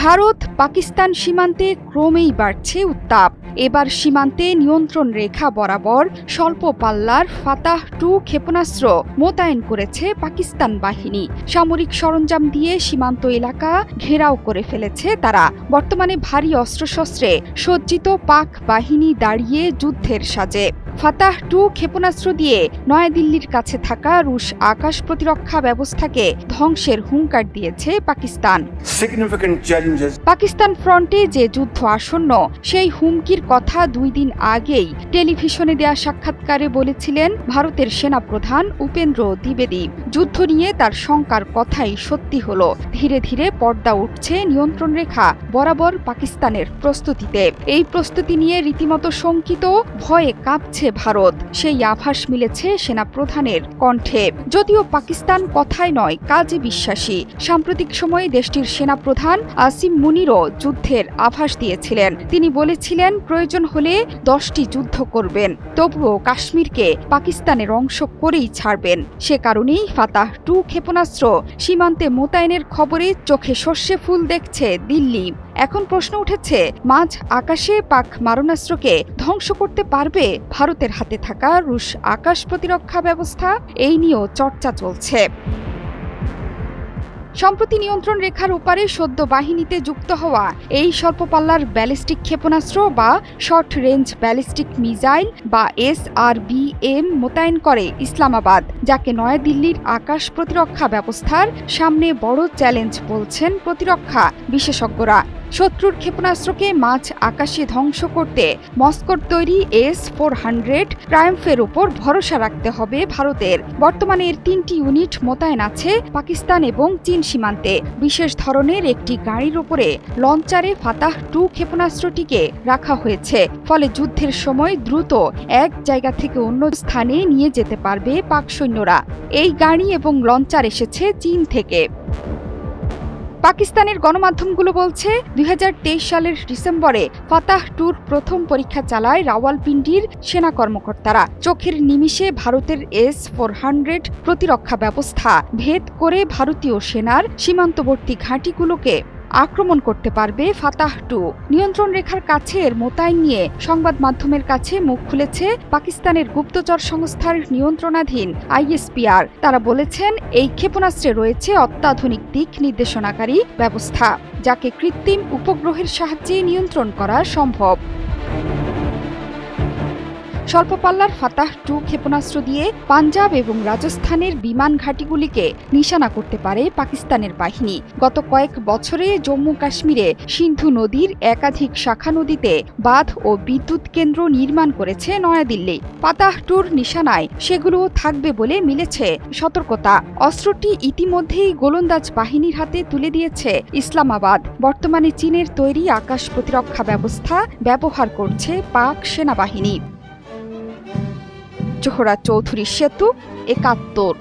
ভারত পাকিস্তান সীমান্তে ক্রমেই বাড়ছে উত্তাপ। এবার সীমান্তে নিয়ন্ত্রণ রেখা বরাবর স্বল্প পাল্লার ফাতাহ-2 ক্ষেপণাস্ত্র মোতায়েন করেছে পাকিস্তান বাহিনী। সামরিক সরঞ্জাম দিয়ে সীমান্ত এলাকা ঘেরাও করে ফেলেছে তারা। বর্তমানে ভারী অস্ত্রশস্ত্রে সজ্জিত পাক বাহিনী দাঁড়িয়ে যুদ্ধের সাজে। ফাতাহ-2 ক্ষেপণাস্ত্র দিয়ে নয়াদিল্লির কাছে থাকা রুশ আকাশ প্রতিরক্ষা ব্যবস্থাকে ধ্বংসের হুঙ্কার দিয়েছে পাকিস্তান। পাকিস্তান ফ্রন্টে যে যুদ্ধ আসন্ন সেই হুমকির কথা 2 দিন আগেই টেলিভিশনে দেয়া সাক্ষাৎকারে বলেছিলেন ভারতের সেনাপ্রধান উপেন্দ্র দ্বিবেদী। যুদ্ধ নিয়ে তার শঙ্কার কথাই সত্যি হলো। ধীরে ধীরে পর্দা উঠছে নিয়ন্ত্রণ রেখা বরাবর পাকিস্তানের প্রস্তুতিতে। এই প্রস্তুতি নিয়ে রীতিমতো শঙ্কিত, ভয়ে কাঁপছে ভারত। সেই আভাস মিলেছে সেনাপ্রধানের কণ্ঠে। যদিও পাকিস্তান কথায় নয় কাজে বিশ্বাসী। সাম্প্রতিক সময়ে দেশটির সেনাপ্রধান আসিম মুনিরও যুদ্ধের আভাস দিয়েছিলেন। তিনি বলেছিলেন প্রয়োজন হলে 10টি যুদ্ধ করবেন, তবুও কাশ্মীরকে পাকিস্তানের অংশ করেই ছাড়বেন। সে কারণেই ফাতাহ-2 ক্ষেপণাস্ত্র সীমান্তে মোতায়েনের খবরে চোখে সর্ষে ফুল দেখছে দিল্লি। এখন প্রশ্ন উঠেছে, মাঝ আকাশে পাক মারণাস্ত্রকে ধ্বংস করতে পারবে ভারতের হাতে থাকা রুশ আকাশ প্রতিরক্ষা ব্যবস্থা? এই নিয়েও চর্চা চলছে। সম্প্রতি নিয়ন্ত্রণ রেখার ওপারে সদ্য বাহিনীতে যুক্ত হওয়া এই স্বল্প পাল্লার ব্যালিস্টিক ক্ষেপণাস্ত্র বা শর্ট রেঞ্জ ব্যালিস্টিক মিসাইল বা SRBM মোতায়েন করে ইসলামাবাদ, যাকে নয়াদিল্লির আকাশ প্রতিরক্ষা ব্যবস্থার সামনে বড় চ্যালেঞ্জ বলছেন প্রতিরক্ষা বিশেষজ্ঞরা। শত্রুর ক্ষেপণাস্ত্রকে মাঝ আকাশে ধ্বংস করতে মস্কোর তৈরি S-400 ট্রায়াম্ফের উপর ভরসা রাখতে হবে ভারতের। বর্তমানে এর 3টি ইউনিট মোতায়েন আছে পাকিস্তান এবং চীন সীমান্তে। বিশেষ ধরনের একটি গাড়ির উপরে লঞ্চারে ফাতাহ-2 ক্ষেপণাস্ত্রটিকে রাখা হয়েছে। ফলে যুদ্ধের সময় দ্রুত এক জায়গা থেকে অন্য স্থানে নিয়ে যেতে পারবে পাক সৈন্যরা। এই গাড়ি এবং লঞ্চার এসেছে চীন থেকে। পাকিস্তানের গণমাধ্যমগুলো বলছে 2023 সালের ডিসেম্বরে ফাতাহ-2 প্রথম পরীক্ষা চালায় রাওয়ালপিন্ডির সেনা কর্মকর্তারা। চোখের নিমিষে ভারতের S-400 প্রতিরক্ষা ব্যবস্থা ভেদ করে ভারতীয় সেনার সীমান্তবর্তী ঘাঁটিগুলোকে আক্রমণ করতে পারবে ফাতাহ-2। নিয়ন্ত্রণ রেখার কাছে এর মোতায়েন নিয়ে সংবাদ মাধ্যমের কাছে মুখ খুলেছে পাকিস্তানের গুপ্তচর সংস্থার নিয়ন্ত্রণাধীন ISPR। তারা বলেছেন এই ক্ষেপণাস্ত্রে রয়েছে অত্যাধুনিক দিক নির্দেশনাকারী ব্যবস্থা, যাকে কৃত্রিম উপগ্রহের সাহায্যে নিয়ন্ত্রণ করা সম্ভব। স্বল্প পাল্লার ফাতাহ-2 ক্ষেপণাস্ত্র দিয়ে পাঞ্জাব এবং রাজস্থানের বিমান ঘাঁটিগুলিকে নিশানা করতে পারে পাকিস্তানের বাহিনী। গত কয়েক বছরে জম্মু কাশ্মীরে সিন্ধু নদীর একাধিক শাখা নদীতে বাঁধ ও বিদ্যুৎ কেন্দ্র নির্মাণ করেছে নয়াদিল্লি। ফাতাহ-2 নিশানায় সেগুলোও থাকবে বলে মিলেছে সতর্কতা। অস্ত্রটি ইতিমধ্যেই গোলন্দাজ বাহিনীর হাতে তুলে দিয়েছে ইসলামাবাদ। বর্তমানে চীনের তৈরি আকাশ প্রতিরক্ষা ব্যবস্থা ব্যবহার করছে পাক সেনাবাহিনী। জোহরা চৌধুরী সেতু, ৭১।